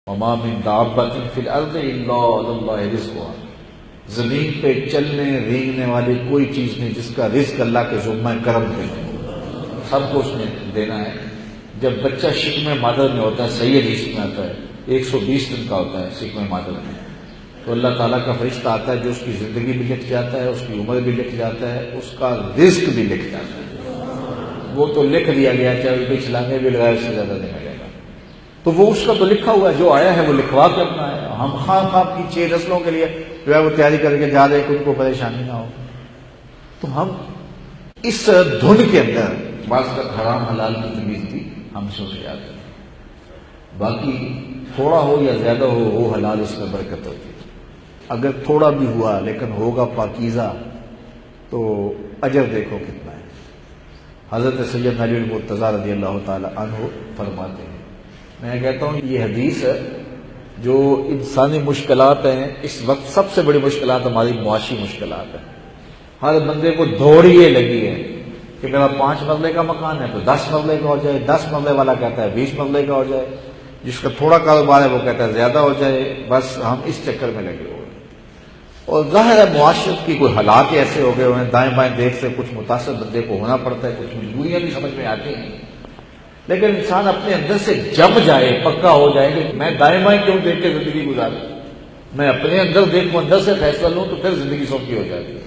وما من دابۃ فی الارض الا علی اللہ رزقها، زمین پہ چلنے رینگنے والی کوئی چیز نہیں جس کا رزق اللہ کے ذمہ کرم پہ نہیں، سب کو اس نے دینا ہے۔ جب بچہ شکم مادر میں ہوتا ہے، صحیح حدیث میں آتا ہے 120 دن کا ہوتا ہے شکم مادر میں، تو اللہ تعالیٰ کا فرشتہ آتا ہے جو اس کی زندگی بھی لکھ جاتا ہے، اس کی عمر بھی لکھ جاتا ہے، اس کا رزق بھی لکھ جاتا ہے۔ وہ تو لکھ دیا گیا، چاہے اس کے چلانے بھی لگائے اس سے زیادہ نہیں ملے گا، تو وہ اس کا تو لکھا ہوا ہے، جو آیا ہے وہ لکھوا کے اپنا ہے۔ ہم خواہ خواب کی 6 نسلوں کے لیے جو ہے وہ تیاری کر کے جا رہے ہیں کہ ان کو پریشانی نہ ہو، تو ہم اس دھن کے اندر بعض تک حرام حلال کی تمیز بھی ہم سے ہو جاتے ہیں۔ باقی تھوڑا ہو یا زیادہ ہو وہ حلال، اس میں برکت ہوتی ہے۔ اگر تھوڑا بھی ہوا لیکن ہوگا پاکیزہ تو اجر دیکھو کتنا ہے۔ حضرت سید علی المرتضیٰ رضی اللہ تعالی عنہ فرماتے ہیں، میں کہتا ہوں یہ حدیث ہے، جو انسانی مشکلات ہیں اس وقت سب سے بڑی مشکلات ہماری معاشی مشکلات ہیں۔ ہر بندے کو دوڑیے لگی ہے کہ میرا 5 مرلے کا مکان ہے تو 10 مرلے کا ہو جائے، 10 مرلے والا کہتا ہے 20 مرلے کا ہو جائے، جس کا تھوڑا کاروبار ہے وہ کہتا ہے زیادہ ہو جائے، بس ہم اس چکر میں لگے ہوئے ہیں۔ اور ظاہر ہے معاشرت کی کوئی حالات ایسے ہو گئے ہوئے ہیں، دائیں بائیں دیکھ سے کچھ متاثر بندے کو ہونا پڑتا ہے، کچھ مجبوریاں بھی سمجھ میں آتی ہیں، لیکن انسان اپنے اندر سے جم جائے، پکا ہو جائے کہ میں دائیں بائیں کیوں دیکھ کے زندگی گزاروں، میں اپنے اندر دیکھوں، اندر سے فیصلہ لوں تو پھر زندگی سوکھی ہو جاتی ہے۔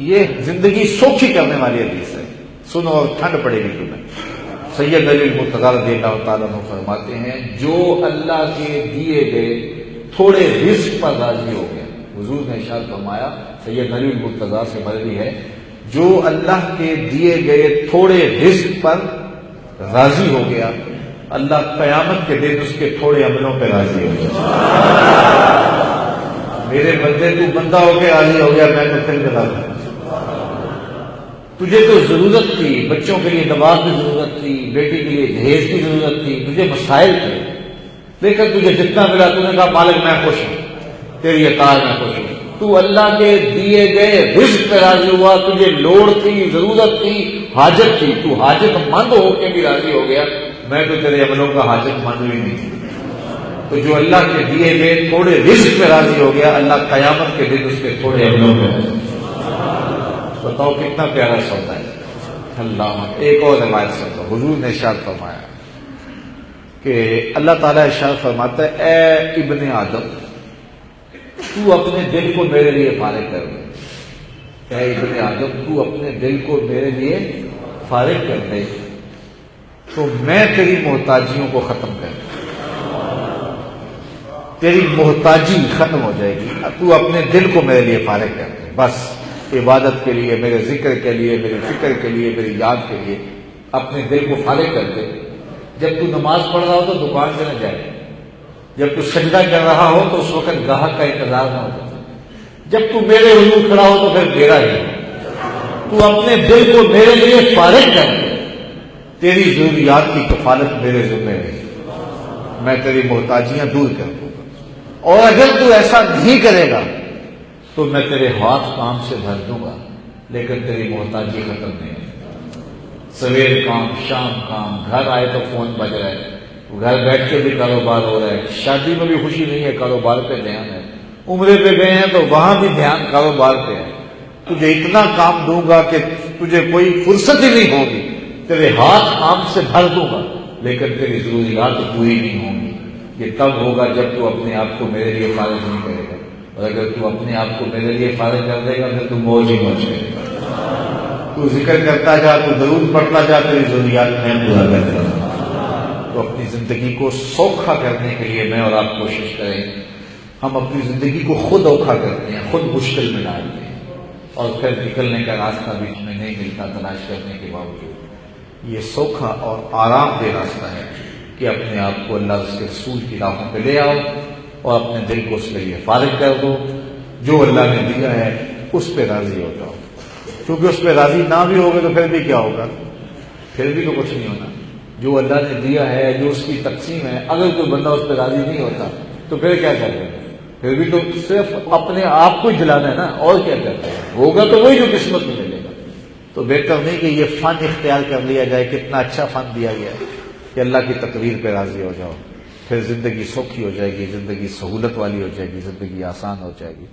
یہ زندگی سوکھی کرنے والی حدیث ہے، سنو اور ٹھنڈ پڑے گی تمہیں۔ سید علی المرتضیٰ رضی اللہ تعالیٰ عنہ فرماتے ہیں، جو اللہ کے دیے گئے تھوڑے رزق پر راضی ہو گیا، حضور نے ارشاد فرمایا، سید علی المرتضیٰ سے مروی ہے، جو اللہ کے دیے گئے تھوڑے رزق پر راضی ہو گیا، اللہ قیامت کے دن اس کے تھوڑے عملوں پہ راضی ہو گیا۔ میرے بندے تو بندہ ہو کے راضی ہو گیا، میں تو پھر بتا دوں، تجھے تو ضرورت تھی، بچوں کے لیے دوا کی ضرورت تھی، بیٹی کے لیے جہیز کی ضرورت تھی، تجھے مسائل تھے، لیکن تجھے جتنا ملا تو نے کہا مالک میں خوش ہوں، تیری عطا میں خوش ہوں۔ تو اللہ کے دیے گئے رزق پہ راضی ہوا، تجھے لوڑ تھی، ضرورت تھی، حاجت تھی، تو حاجت مند ہو کے بھی راضی ہو گیا، میں تو تیرے عملوں کا حاجت مند ہی نہیں۔ تو جو اللہ کے دیے گئے تھوڑے رزق پہ راضی ہو گیا، اللہ قیامت کے دن اس کے تھوڑے عملوں پہ راضی۔ بتاؤ کتنا پیارا سودا ہے۔ اللہ ایک اور روایت سنو، حضور نے ارشاد فرمایا کہ اللہ تعالیٰ ارشاد فرماتا ہے، اے ابن آدم تو اپنے دل کو میرے لیے فارغ کر دے، اے ابن آدم تو اپنے دل کو میرے لیے فارغ کر دے تو میں تیری محتاجیوں کو ختم کر دوں، تیری محتاجی ختم ہو جائے گی، تو اپنے دل کو میرے لیے فارغ کر دے، بس عبادت کے لیے، میرے ذکر کے لیے، میرے فکر کے لیے، میری یاد کے لیے اپنے دل کو فارغ کر دے۔ جب تو نماز پڑھ رہا ہو تو دکان سے نہ جائے، جب تو سجدہ کر رہا ہو تو اس وقت گاہک کا انتظار نہ ہو، جب تو میرے حضور کھڑا ہو تو پھر میرا ہی، تو اپنے دل کو میرے لیے فارغ کر دے، تیری ضروریات کی کفالت میرے ذمہ ہے، میں تیری محتاجیاں دور کر دوں گا، اور اگر تو ایسا نہیں کرے گا تو میں تیرے ہاتھ کام سے بھر دوں گا، لیکن تیری محتاجی ختم نہیں ہے۔ سویر کام، شام کام، گھر آئے تو فون بج رہا ہے، گھر بیٹھ کے بھی کاروبار ہو رہا ہے، شادی میں بھی خوشی نہیں ہے، کاروبار پہ دھیان ہے، عمرے پہ گئے ہیں تو وہاں بھی دھیان کاروبار پہ ہے۔ تجھے اتنا کام دوں گا کہ تجھے کوئی فرصت ہی نہیں ہوگی، تیرے ہاتھ کام سے بھر دوں گا، لیکن تیری ضروریات پوری نہیں ہوں گی۔ یہ تب ہوگا جب تو اپنے آپ کو میرے لیے فارغ نہیں کرے گا، اور اگر تو اپنے آپ کو میرے لیے فارغ کر دے گا پھر تو موج ہی موج کرے گا، تو ذکر کرتا جا، تو درود پڑھتا جا، تیری ضروریات میں پورا کرتا جا۔ تو اپنی زندگی کو سوکھا کرنے کے لیے میں اور آپ کوشش کریں۔ ہم اپنی زندگی کو خود اوکھا کرتے ہیں، خود مشکل میں ڈالتے ہیں، اور پھر نکلنے کا راستہ بھی ہمیں نہیں ملتا تلاش کرنے کے باوجود۔ یہ سوکھا اور آرام دہ راستہ ہے کہ اپنے آپ کو اللہ اس کے رسول کی راہوں پہ لے آؤ اور اپنے دل کو اس کے لیے فارغ کر دو، جو اللہ نے دیا ہے اس پہ راضی ہو جاؤ، کیونکہ اس پہ راضی نہ بھی ہوگے تو پھر بھی کیا ہوگا، پھر بھی تو کچھ نہیں ہونا۔ جو اللہ نے دیا ہے، جو اس کی تقسیم ہے، اگر کوئی بندہ اس پہ راضی نہیں ہوتا تو پھر کیا کرے گا، پھر بھی تو صرف اپنے آپ کو جلانا ہے نا، اور کیا کرتا ہے، ہوگا تو وہی جو قسمت میں ملے گا۔ تو بہتر نہیں کہ یہ فن اختیار کر لیا جائے، کتنا اچھا فن دیا گیا ہے کہ اللہ کی تقریر پہ راضی ہو جاؤ، پھر زندگی سوکھی ہو جائے گی، زندگی سہولت والی ہو جائے گی، زندگی آسان ہو جائے گی۔